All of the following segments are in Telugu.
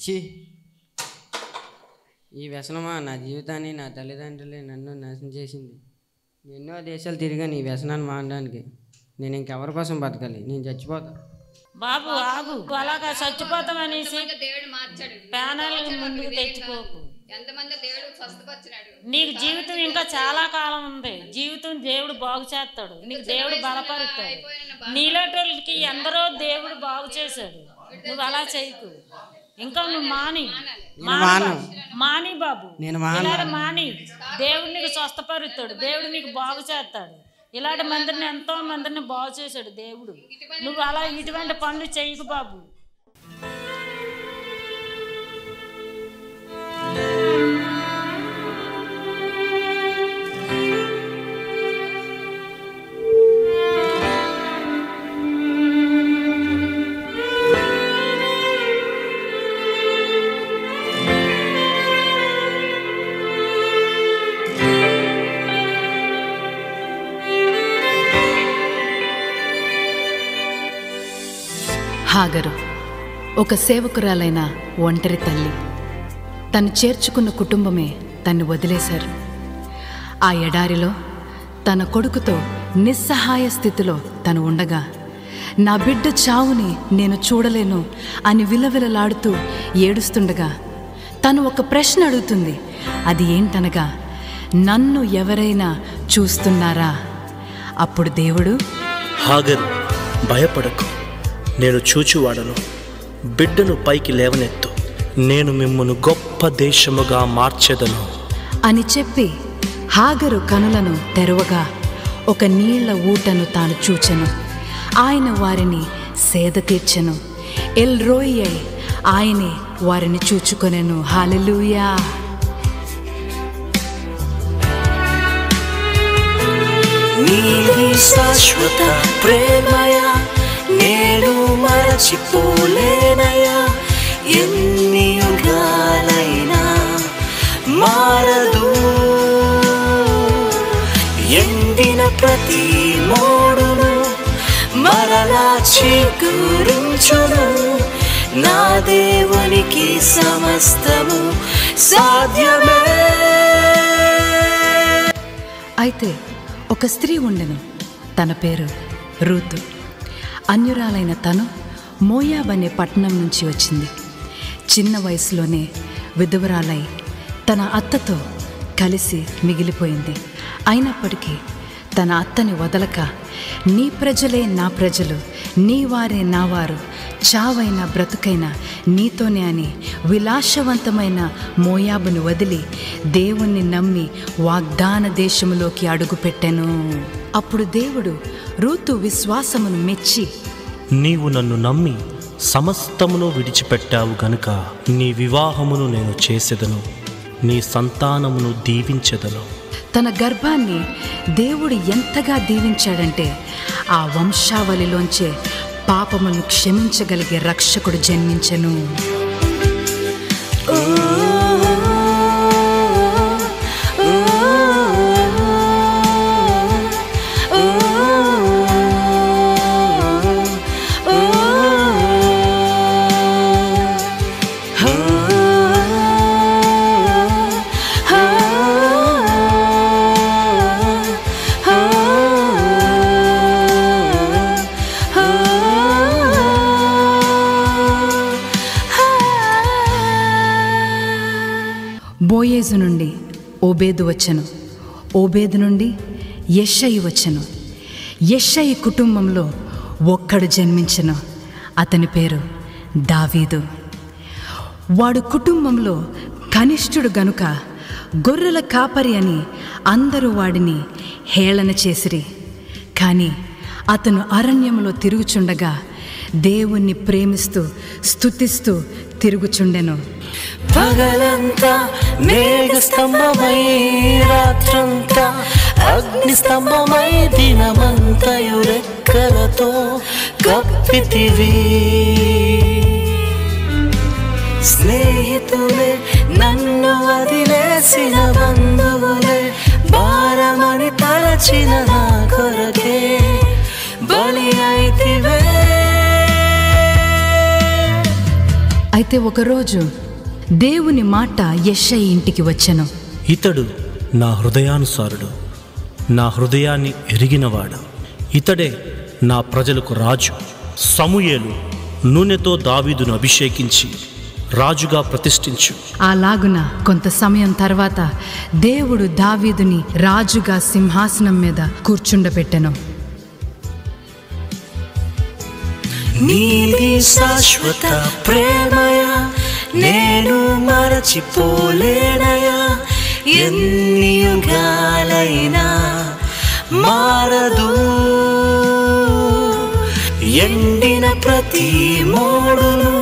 ఛీ, ఈ వ్యసనమా నా జీవితాన్ని, నా తల్లిదండ్రులు నన్ను నాశనం చేసింది. ఎన్నో దేశాలు తిరిగాను ఈ వ్యసనాన్ని మానడానికి. నేను ఇంకెవరి కోసం బతకాలి? నేను చచ్చిపోతా. బాబు ఆగు, అలాగా చచ్చిపోతామనేసి ప్యానల్ ముందుకు తెచ్చుకోకు. నీకు జీవితం ఇంకా చాలా కాలం ఉంది. జీవితం దేవుడు బాగు చేస్తాడు, నీకు దేవుడు బలపరుస్తాడు. నీలోటోళ్ళకి ఎందరో దేవుడు బాగు చేశాడు. నువ్వు అలా చేయకు. ఇంకా నువ్వు మాని బాబు, ఇలాంటి మాని. దేవుడు నీకు స్వస్థపరుస్తాడు, దేవుడు నీకు బాగు చేస్తాడు. ఇలాంటి మందిని, ఎంతో మందిని బాగు చేశాడు దేవుడు. నువ్వు అలా ఇటువంటి పనులు చేయకు బాబు. హాగరు ఒక సేవకురాలైన ఒంటరి తల్లి. తను చేర్చుకున్న కుటుంబమే తన్ని వదిలేశారు. ఆ ఎడారిలో తన కొడుకుతో నిస్సహాయ స్థితిలో తను ఉండగా, నా బిడ్డ చావుని నేను చూడలేను అని విలవిలలాడుతూ ఏడుస్తుండగా తను ఒక ప్రశ్న అడుగుతుంది. అది ఏంటనగా, నన్ను ఎవరైనా చూస్తున్నారా? అప్పుడు దేవుడు, హాగరు, భయపడకు, నేను చూచువాడను. బిడ్డను పైకి లేవనెత్తు, నేను మిమ్మును గొప్ప దేశముగా మార్చెదను అని చెప్పి హాగరు కనులను తెరవగా ఒక నీళ్ల ఊటను తాను చూచెను. ఆయన వారిని సేద తీర్చెను. ఎల్ రోయ్, ఆయనే వారిని చూచుకొనెను. హల్లెలూయా. నీది శాశ్వత ప్రేమయా, నేను మరచిపోలేనయా. ఎన్ని యుగాలైనా మారదు. ఎండిన ప్రతి మోడును మరలా చిగురించును. నా దేవునికి సమస్తము సాధ్యమే. అయితే ఒక స్త్రీ ఉండెను, తన పేరు రూతు. అన్యురాలైన తను మోయాబ్ అనే పట్టణం నుంచి వచ్చింది. చిన్న వయసులోనే విధవరాలై తన అత్తతో కలిసి మిగిలిపోయింది. అయినప్పటికీ తన అత్తని వదలక, నీ ప్రజలే నా ప్రజలు, నీ వారే నా వారు, చావైన బ్రతుకైన నీతోనే అని విలాసవంతమైన మోయాబును వదిలి దేవుణ్ణి నమ్మి వాగ్దాన దేశములోకి అడుగుపెట్టెను. అప్పుడు దేవుడు రూతు విశ్వాసమును మెచ్చి, నీవు నన్ను నమ్మి సమస్తమును విడిచిపెట్టావు గనుక నీ వివాహమును నేను చేసెదను, నీ సంతానమును దీవించెదను. తన గర్భాన్ని దేవుడు ఎంతగా దీవించాడంటే, ఆ వంశావళిలోంచే పాపమును క్షమించగలిగే రక్షకుడు జన్మించెను. బోయేజు నుండి ఓబేదు వచ్చెను, ఓబేదు నుండి యెషయి వచ్చెను. యెషయి కుటుంబంలో ఒక్కడు జన్మించెను, అతని పేరు దావీదు. వాడు కుటుంబంలో కనిష్ఠుడు గనుక గొర్రెల కాపరి అని అందరూ వాడిని హేళన చేసిరి. కానీ అతను అరణ్యంలో తిరుగుచుండగా దేవుణ్ణి ప్రేమిస్తూ స్తుతిస్తూ తిరుగుచుండెను. పగలంతా మేఘ స్తంభమై, రాత్రంతా అగ్ని స్తంభమై, దినమంతయు రెక్కలతో కప్పితివి. స్నేహితులే నన్ను వదిలేసిన బంధువులే, భారమని తలచిన నా కొరకే బలి అయితివే. అయితే ఒకరోజు దేవుని మాట యెషయి ఇంటికి వచ్చెను. ఇతడు నా హృదయానుసారుడు, నా హృదయాన్ని ఎరిగినవాడు. ఇతడే నా ప్రజలకు రాజు. సమూయేలు నూనెతో దావీదును అభిషేకించి రాజుగా ప్రతిష్ఠించు. అలాగున కొంత సమయం తర్వాత దేవుడు దావీదుని రాజుగా సింహాసనం మీద కూర్చుండబెట్టెను. నీది శాశ్వత ప్రేమయా, నేను మరచిపోలేనయా. ఎన్ని యుగాలైనా మారదు. ఎండిన ప్రతి మోడును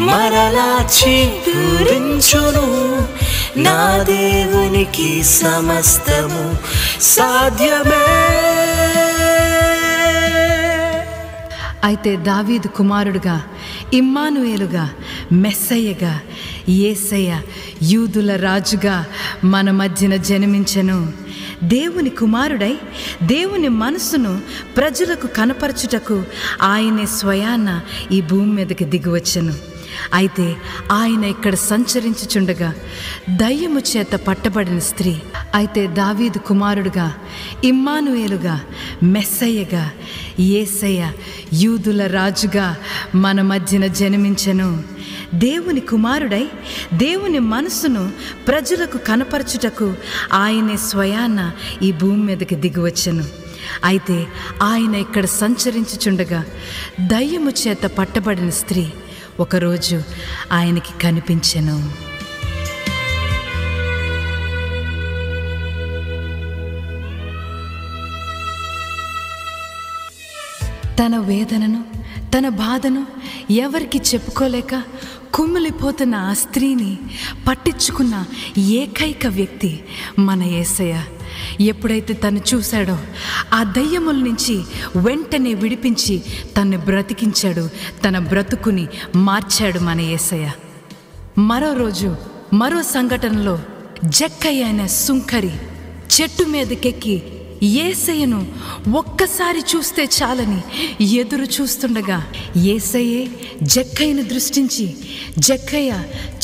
మరలా చిగురించును. నా దేవునికి సమస్తము సాధ్యమే. అయితే దావీదు కుమారుడుగా, ఇమ్మానుయేలుగా, మెస్సయ్యగా, యేసయ్య యూదుల రాజుగా మన మధ్యన జన్మించెను. దేవుని కుమారుడై దేవుని మనసును ప్రజలకు కనపరచుటకు ఆయనే స్వయాన ఈ భూమి మీదకి దిగివచ్చెను. అయితే ఆయన ఇక్కడ సంచరించుచుండగా దయ్యము చేత పట్టబడిన స్త్రీ, అయితే దావీదు కుమారుడుగా, ఇమ్మానుయేలుగా, మెస్సయ్యగా, యేసయ్య యూదుల రాజుగా మన మధ్యన జన్మించెను. దేవుని కుమారుడై దేవుని మనసును ప్రజలకు కనపరచుటకు ఆయనే స్వయాన ఈ భూమి మీదకి దిగివచ్చెను. అయితే ఆయన ఇక్కడ సంచరించుచుండగా దయ్యము చేత పట్టబడిన స్త్రీ ఒకరోజు ఆయనకి కనిపించెను. తన వేదనను, తన బాధను ఎవరికి చెప్పుకోలేక కుమిలిపోతున్న ఆ స్త్రీని పట్టించుకున్న ఏకైక వ్యక్తి మన యేసయ్య. ఎప్పుడైతే తను చూశాడో ఆ దయ్యముల నుంచి వెంటనే విడిపించి తన్ని బ్రతికించాడు, తన బ్రతుకుని మార్చాడు మన యేసయ్య. మరో రోజు మరో సంఘటనలో జక్కయ్య అనే సుంకరి చెట్టు మీదకెక్కి యేసయ్యను ఒక్కసారి చూస్తే చాలని ఎదురు చూస్తుండగా యేసయ్యే జక్కయ్యను దృష్టించి, జక్కయ్య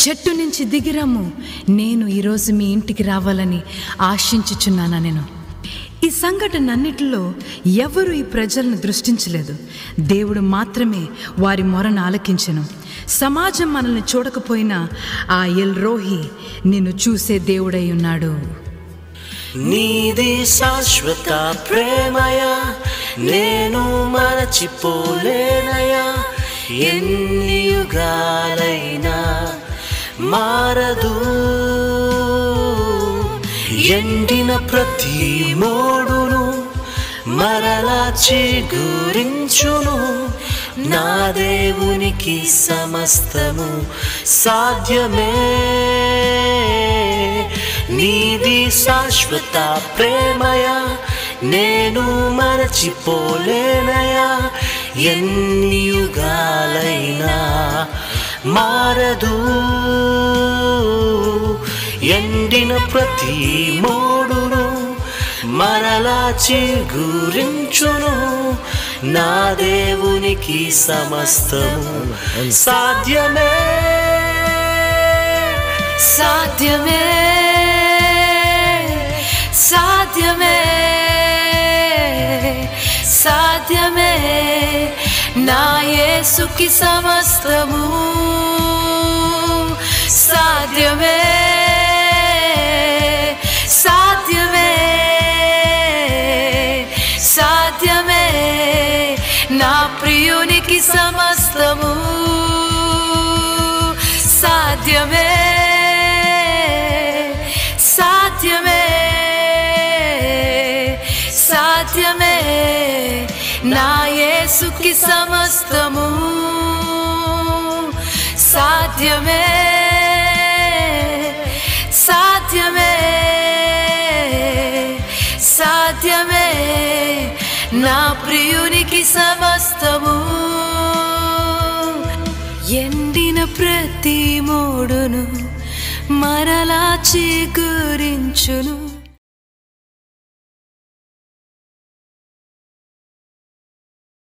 చెట్టు నుంచి దిగిరమ్ము, నేను ఈరోజు మీ ఇంటికి రావాలని ఆశించుచున్నాను నేను. ఈ సంఘటన అన్నిటిలో ఎవరు ఈ ప్రజలను దృష్టించలేదు. దేవుడు మాత్రమే వారి మొరను ఆలకించెను. సమాజం మనల్ని చూడకపోయినా ఆ ఎల్ రోహి నిన్ను చూసే దేవుడై ఉన్నాడు. నీది శాశ్వత ప్రేమయా, నేను మరచిపోలేనయా. ఎన్ని యుగాలైనా మారదు. ఎండిన ప్రతి మోడును మరలా చిగురించును. నా దేవునికి సమస్తము సాధ్యమే. నీది శాశ్వత ప్రేమయా, నేను మరచిపోలేనయా. ఎన్ని యుగాలైనా మారదు. ఎండిన ప్రతి మోడును మరలా చిగురించును. నా దేవునికి సమస్తము సాధ్యమే. సాధ్యమే, సాధ్యమే, సాధ్యమే, నా యేసుకి సమస్తము సాధ్యమే. సాధ్యమే, సాధ్యమే, నా ప్రియునికి సమస్తము సాధ్యమే. సాధ్యమే, సాధ్యమే, నా యేసుకి సమస్తము సాధ్యమే. సాధ్యమే, సాధ్యమే, నా ప్రియునికి సమస్తము. ఎండిన ప్రతి మోడును మరలా చిగురించును.